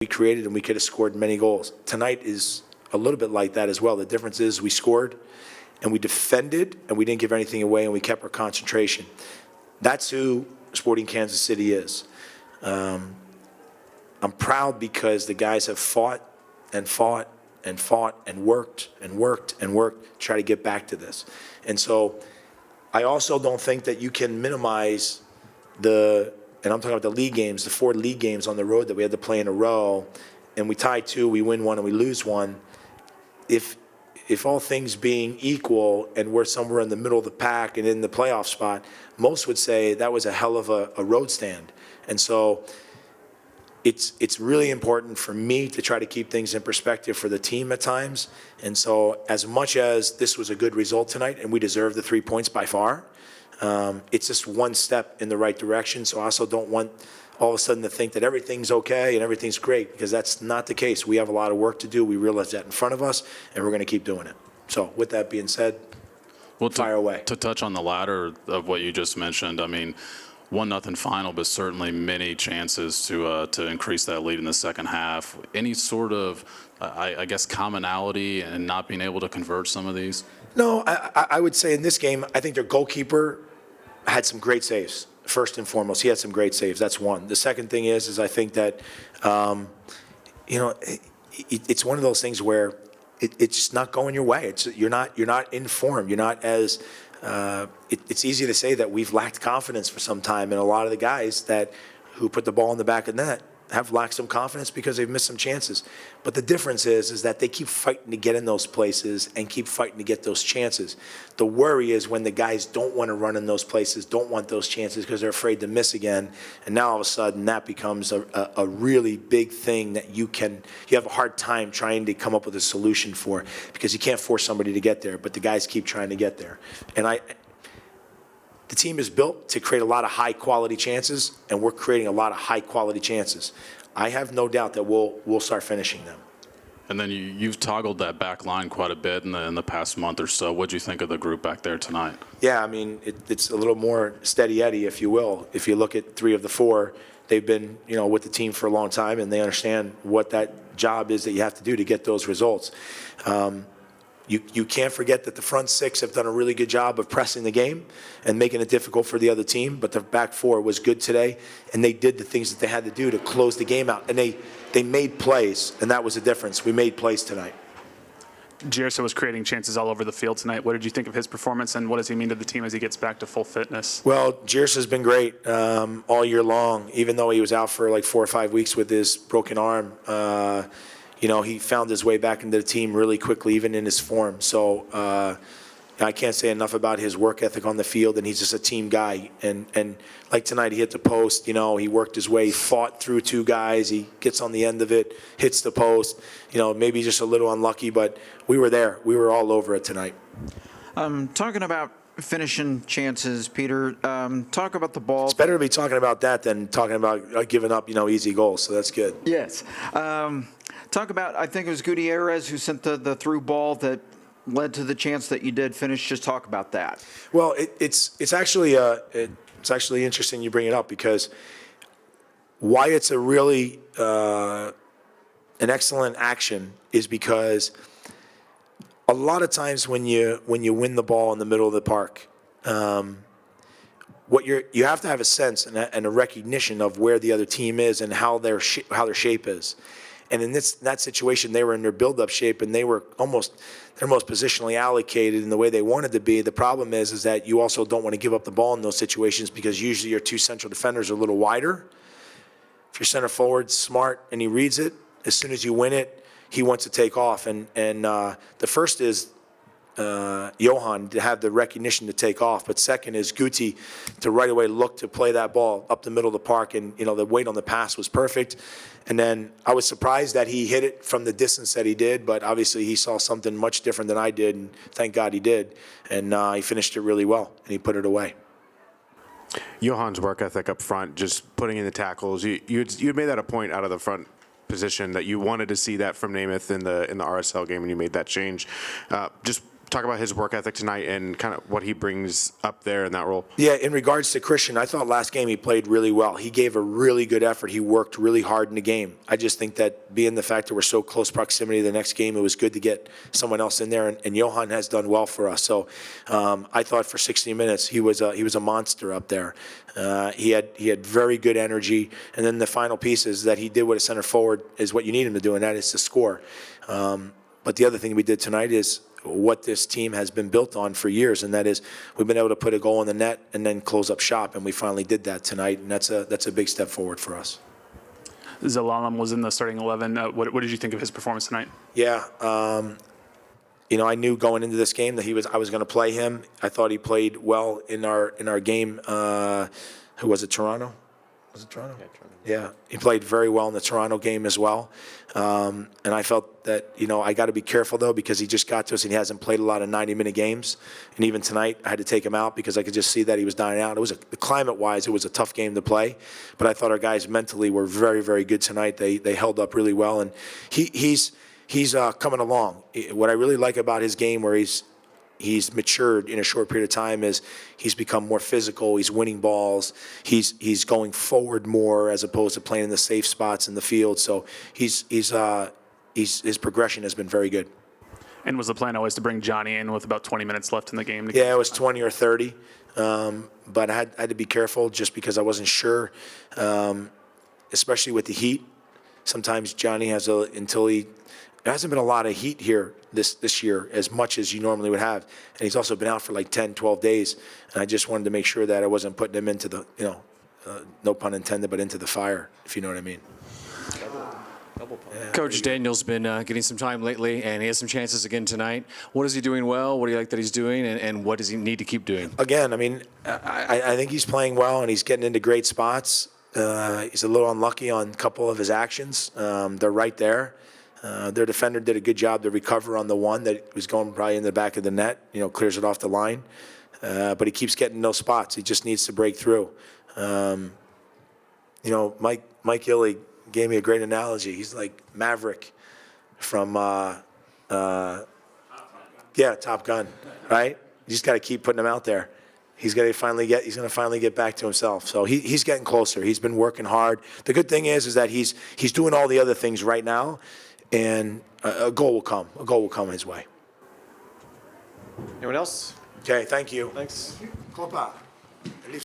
we created, and we could have scored many goals. Tonight is a little bit like that as well. The difference is we scored, and we defended, and we didn't give anything away, and we kept our concentration. That's who Sporting Kansas City is. I'm proud because the guys have fought and fought and fought and worked and worked and worked to try to get back to this. And so I also don't think that you can minimize and I'm talking about the league games, the 4 league games on the road that we had to play in a row, and we tie 2, we win 1, and we lose 1. If all things being equal and we're somewhere in the middle of the pack and in the playoff spot, most would say that was a hell of a road stand. And so it's really important for me to try to keep things in perspective for the team at times. And so as much as this was a good result tonight and we deserve the 3 points by far, it's just one step in the right direction. So I also don't want all of a sudden to think that everything's okay and everything's great, because that's not the case. We have a lot of work to do. We realize that in front of us, and we're going to keep doing it. So with that being said, fire away. To touch on the latter of what you just mentioned, I mean, 1-0 final, but certainly many chances to increase that lead in the second half. Any sort of, I guess, commonality in not being able to convert some of these? No, I would say in this game, I think their goalkeeper had some great saves. First and foremost, he had some great saves. That's one. The second thing is I think that, it's one of those things where it's just not going your way. You're not in form. You're not as. It's easy to say that we've lacked confidence for some time, and a lot of the guys who put the ball in the back of the net have lacked some confidence because they've missed some chances. But the difference is that they keep fighting to get in those places and keep fighting to get those chances. The worry is when the guys don't want to run in those places, don't want those chances because they're afraid to miss again. And now all of a sudden that becomes a really big thing that you have a hard time trying to come up with a solution for, because you can't force somebody to get there, but the guys keep trying to get there. And the team is built to create a lot of high-quality chances, and we're creating a lot of high-quality chances. I have no doubt that we'll start finishing them. And then you've toggled that back line quite a bit in the past month or so. What do you think of the group back there tonight? Yeah, I mean, it's a little more steady Eddie, if you will. If you look at 3 of the 4, they've been with the team for a long time, and they understand what that job is that you have to do to get those results. You can't forget that the front 6 have done a really good job of pressing the game and making it difficult for the other team, but the back 4 was good today, and they did the things that they had to do to close the game out. And they made plays, and that was the difference. We made plays tonight. Giersa was creating chances all over the field tonight. What did you think of his performance, and what does he mean to the team as he gets back to full fitness? Well, Giersa's been great all year long, even though he was out for like 4 or 5 weeks with his broken arm. He found his way back into the team really quickly, even in his form. So I can't say enough about his work ethic on the field, and he's just a team guy. And like tonight, he hit the post. He worked his way, fought through 2 guys. He gets on the end of it, hits the post. Maybe just a little unlucky, but we were there. We were all over it tonight. Talking about finishing chances, Peter, talk about the ball. It's better to be talking about that than talking about giving up, easy goals. So that's good. Yes. Talk about, I think it was Gutierrez who sent the through ball that led to the chance that you did finish. Just talk about that. Well, it's actually interesting you bring it up, because why it's a really an excellent action is because a lot of times when you win the ball in the middle of the park, you have to have a sense and a recognition of where the other team is and how their shape is. And in that situation, they were in their build-up shape, and they're most positionally allocated in the way they wanted to be. The problem is that you also don't want to give up the ball in those situations, because usually your 2 central defenders are a little wider. If your center forward's smart and he reads it, as soon as you win it, he wants to take off. And the first is Johan to have the recognition to take off, but second is Guti to right away look to play that ball up the middle of the park, and the weight on the pass was perfect. And then I was surprised that he hit it from the distance that he did, but obviously he saw something much different than I did, and thank God he did. And he finished it really well, and he put it away. Johan's work ethic up front, just putting in the tackles. You'd made that a point out of the front position that you wanted to see that from Namath in the RSL game, and you made that change. Just talk about his work ethic tonight and kind of what he brings up there in that role? Yeah, in regards to Christian, I thought last game he played really well. He gave a really good effort. He worked really hard in the game. I just think that being the fact that we're so close proximity to the next game, it was good to get someone else in there, and Johan has done well for us. So I thought for 60 minutes he was a monster up there. He had very good energy, and then the final piece is that he did what a center forward is what you need him to do, and that is to score. But the other thing we did tonight is what this team has been built on for years, and that is we've been able to put a goal in the net and then close up shop, and we finally did that tonight, and that's a big step forward for us. Zalal was in the starting 11. What did you think of his performance tonight? Yeah, I knew going into this game that I was going to play him. I thought he played well in our game. Who was it? Toronto? Was it Toronto? Yeah, Toronto. Yeah, he played very well in the Toronto game as well. And I felt that, I got to be careful, though, because he just got to us and he hasn't played a lot of 90-minute games. And even tonight, I had to take him out because I could just see that he was dying out. Climate-wise, it was a tough game to play. But I thought our guys mentally were very, very good tonight. They held up really well. And he's coming along. What I really like about his game, where he's matured in a short period of time, is he's become more physical. He's winning balls. He's going forward more as opposed to playing in the safe spots in the field. So his progression has been very good. And was the plan always to bring Johnny in with about 20 minutes left in the game? Yeah, it was 20 or 30, but I had to be careful just because I wasn't sure, especially with the heat. Sometimes Johnny there hasn't been a lot of heat here this year as much as you normally would have. And he's also been out for like 10, 12 days. And I just wanted to make sure that I wasn't putting him into the, no pun intended, but into the fire, if you know what I mean. Coach Daniel's been getting some time lately, and he has some chances again tonight. What is he doing well? What do you like that he's doing, and what does he need to keep doing? Again, I think he's playing well, and he's getting into great spots. He's a little unlucky on a couple of his actions. They're right there. Their defender did a good job to recover on the one that was going probably in the back of the net, clears it off the line. But he keeps getting those spots. He just needs to break through. Mike Illy gave me a great analogy. He's like Maverick from, Top Gun, right? You just got to keep putting him out there. He's going to finally get back to himself. So he's getting closer. He's been working hard. The good thing is that he's doing all the other things right now. And a goal will come. A goal will come his way. Anyone else? Okay, thank you. Thanks. Klopa.